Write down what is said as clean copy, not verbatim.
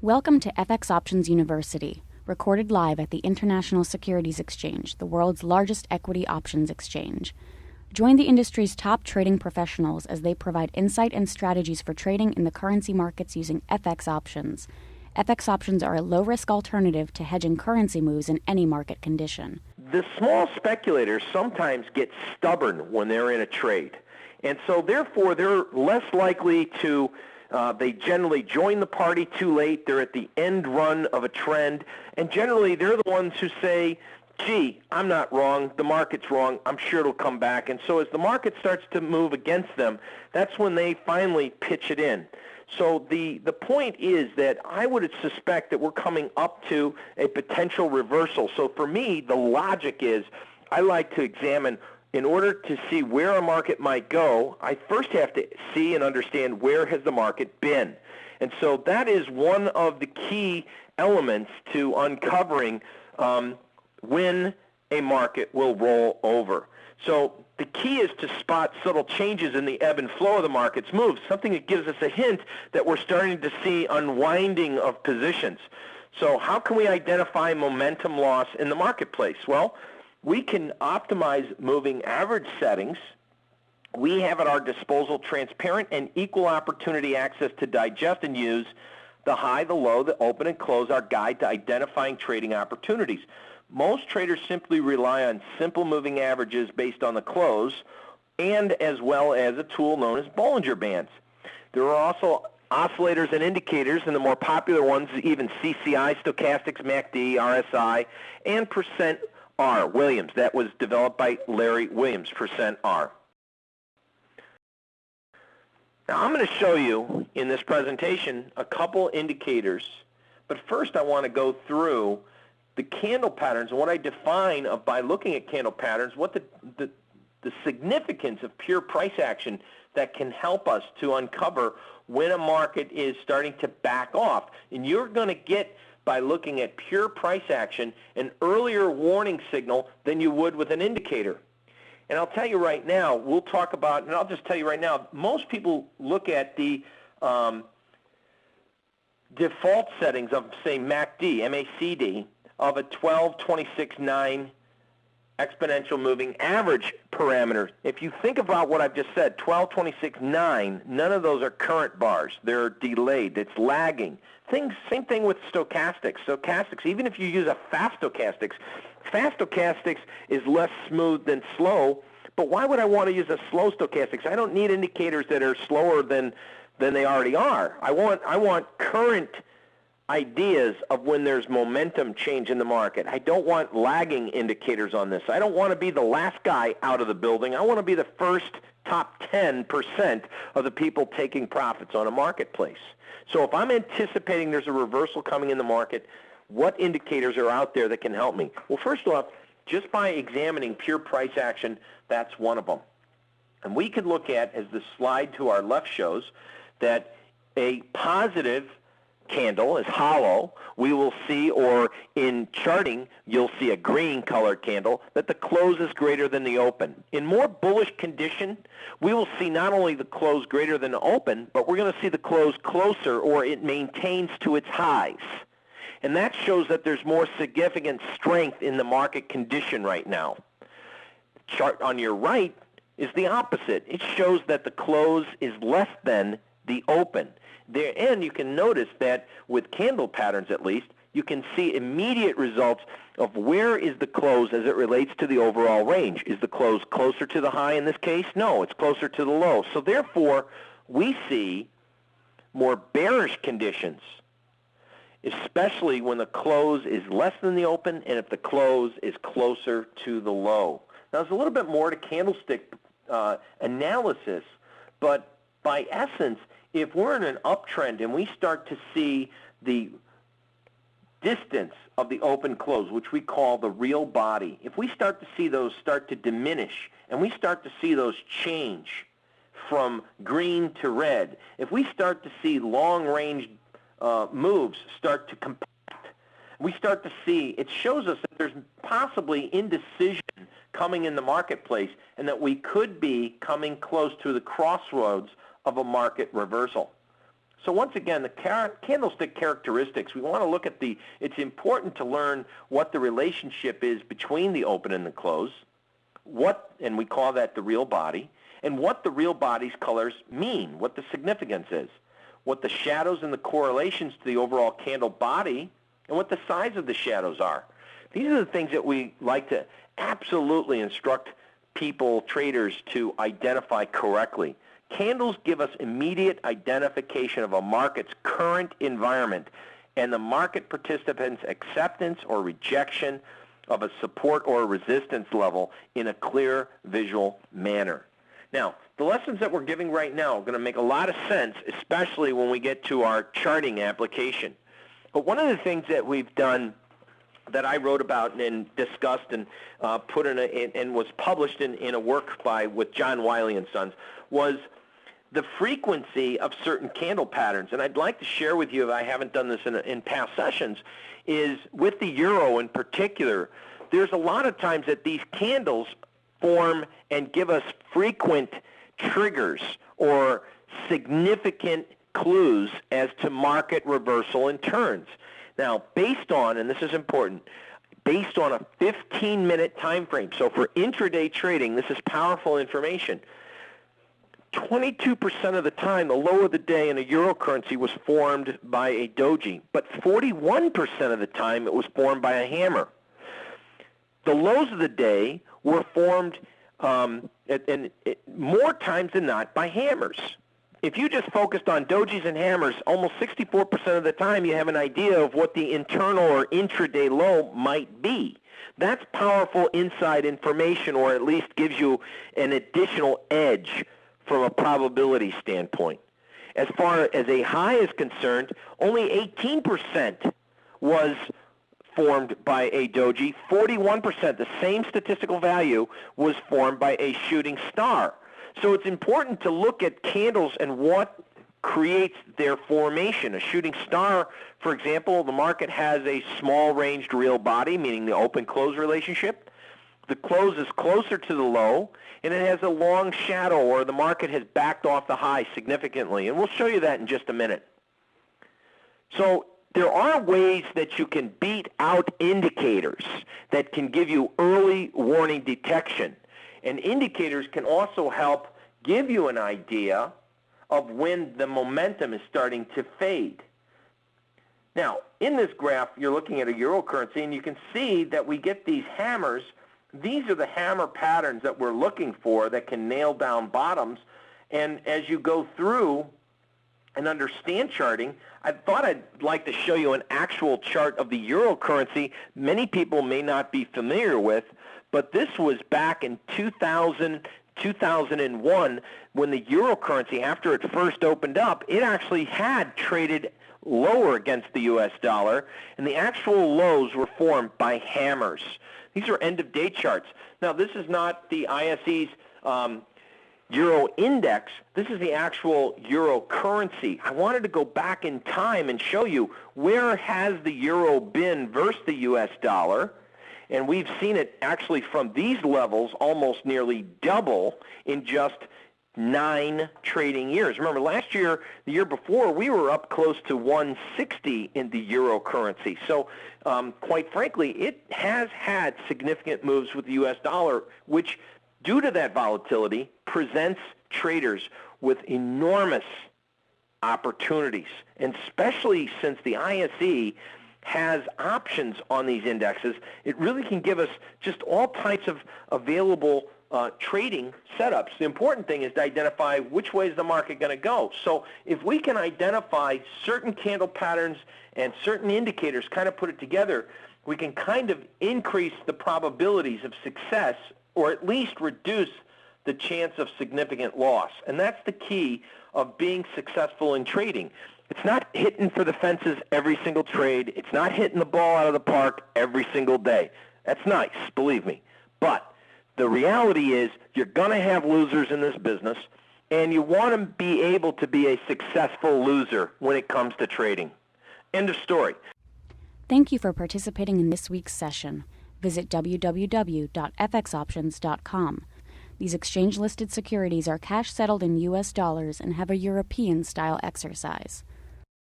Welcome to FX Options University, recorded live at the International Securities Exchange, the world's largest equity options exchange. Join the industry's top trading professionals as they provide insight and strategies for trading in the currency markets using FX options. FX options are a low-risk alternative to hedging currency moves in any market condition. The small speculators sometimes get stubborn when they're in a trade, and so therefore they're less likely to they generally join the party too late. They're at the end run of a trend, and generally they're the ones who say, gee, I'm not wrong, the market's wrong, I'm sure it'll come back. And so as the market starts to move against them, that's when they finally pitch it in. So the point is that I would suspect that we're coming up to a potential reversal. So for me, the logic is I like to examine, in order to see where a market might go, I first have to see and understand where has the market been. And so that is one of the key elements to uncovering when a market will roll over. So the key is to spot subtle changes in the ebb and flow of the market's moves, something that gives us a hint that we're starting to see unwinding of positions. So how can we identify momentum loss in the marketplace? Well, we can optimize moving average settings. We have at our disposal transparent and equal opportunity access to digest and use the high, the low, the open, and close, our guide to identifying trading opportunities. Most traders simply rely on simple moving averages based on the close, and as well as a tool known as Bollinger Bands. There are also oscillators and indicators, and the more popular ones, even CCI, stochastics, MACD, RSI, and percent R, Williams. That was developed by Larry Williams, percent R. Now I'm going to show you in this presentation a couple indicators, but first I want to go through the candle patterns and what I define by looking at candle patterns, what the significance of pure price action that can help us to uncover when a market is starting to back off. And you're going to get, by looking at pure price action, an earlier warning signal than you would with an indicator. And I'll tell you right now, we'll talk about, and I'll just tell you right now, most people look at the default settings of, say, MACD, M-A-C-D, of a 12-26-9 exponential moving average parameter. If you think about what I've just said, 12-26-9, none of those are current bars. They're delayed. It's lagging. Same thing with stochastics. Stochastics, even if you use a fast stochastics is less smooth than slow, but why would I want to use a slow stochastics? I don't need indicators that are slower than they already are. I want current ideas of when there's momentum change in the market. I don't want lagging indicators on this. I don't want to be the last guy out of the building. I want to be the first top 10% of the people taking profits on a marketplace. So if I'm anticipating there's a reversal coming in the market, what indicators are out there that can help me? Well, first off, just by examining pure price action, that's one of them. And we could look at, as the slide to our left shows, that a positive candle is hollow. We will see, or in charting, you'll see a green colored candle, that the close is greater than the open. In more bullish condition, we will see not only the close greater than the open, but we're going to see the close closer, or it maintains to its highs. And that shows that there's more significant strength in the market condition right now. The chart on your right is the opposite. It shows that the close is less than the open. There, and you can notice that with candle patterns at least, you can see immediate results of where is the close as it relates to the overall range. Is the close closer to the high in this case? No, it's closer to the low. So therefore, we see more bearish conditions, especially when the close is less than the open and if the close is closer to the low. Now, there's a little bit more to candlestick analysis, but by essence, if we're in an uptrend and we start to see the distance of the open close, which we call the real body, if we start to see those start to diminish and we start to see those change from green to red, if we start to see long-range moves start to compact, we start to see, it shows us that there's possibly indecision coming in the marketplace and that we could be coming close to the crossroads of a market reversal. So once again, the candlestick characteristics, we want to look at it's important to learn what the relationship is between the open and the close, and we call that the real body, and what the real body's colors mean, what the significance is, what the shadows and the correlations to the overall candle body, and what the size of the shadows are. These are the things that we like to absolutely instruct people, traders, to identify correctly. Candles give us immediate identification of a market's current environment and the market participants' acceptance or rejection of a support or a resistance level in a clear visual manner. Now, the lessons that we're giving right now are going to make a lot of sense, especially when we get to our charting application. But one of the things that we've done that I wrote about and discussed and put in and was published in a work with John Wiley and Sons was the frequency of certain candle patterns. And I'd like to share with you, if I haven't done this in past sessions, is with the euro in particular, there's a lot of times that these candles form and give us frequent triggers or significant clues as to market reversal and turns. Now, based on, and this is important, based on a 15-minute time frame, so for intraday trading, this is powerful information. 22% of the time, the low of the day in a euro currency was formed by a doji, but 41% of the time it was formed by a hammer. The lows of the day were formed more times than not by hammers. If you just focused on dojis and hammers, almost 64% of the time you have an idea of what the internal or intraday low might be. That's powerful inside information, or at least gives you an additional edge from a probability standpoint. As far as a high is concerned, only 18% was formed by a doji. 41%, the same statistical value, was formed by a shooting star. So it's important to look at candles and what creates their formation. A shooting star, for example, the market has a small-ranged real body, meaning the open-close relationship. The close is closer to the low, and it has a long shadow, or the market has backed off the high significantly. And we'll show you that in just a minute. So there are ways that you can beat out indicators that can give you early warning detection. And indicators can also help give you an idea of when the momentum is starting to fade. Now, in this graph, you're looking at a euro currency, and you can see that we get these hammers. These are the hammer patterns that we're looking for that can nail down bottoms. And as you go through and understand charting, I thought I'd like to show you an actual chart of the euro currency many people may not be familiar with, but this was back in 2001 when the euro currency, after it first opened up, it actually had traded lower against the U.S. dollar, and the actual lows were formed by hammers. These are end-of-day charts. Now, this is not the ISE's Euro index. This is the actual euro currency. I wanted to go back in time and show you where has the euro been versus the U.S. dollar, and we've seen it actually from these levels almost nearly double in just 9 trading years. Remember, last year, the year before, we were up close to 160 in the euro currency. So, quite frankly, it has had significant moves with the U.S. dollar, which, due to that volatility, presents traders with enormous opportunities, and especially since the ISE has options on these indexes, it really can give us just all types of available trading setups. The important thing is to identify which way is the market going to go. So if we can identify certain candle patterns and certain indicators, kind of put it together, we can kind of increase the probabilities of success, or at least reduce the chance of significant loss. And that's the key of being successful in trading. It's not hitting for the fences every single trade. It's not hitting the ball out of the park every single day. That's nice, believe me. But the reality is you're going to have losers in this business, and you want to be able to be a successful loser when it comes to trading. End of story. Thank you for participating in this week's session. Visit www.fxoptions.com. These exchange-listed securities are cash-settled in U.S. dollars and have a European-style exercise.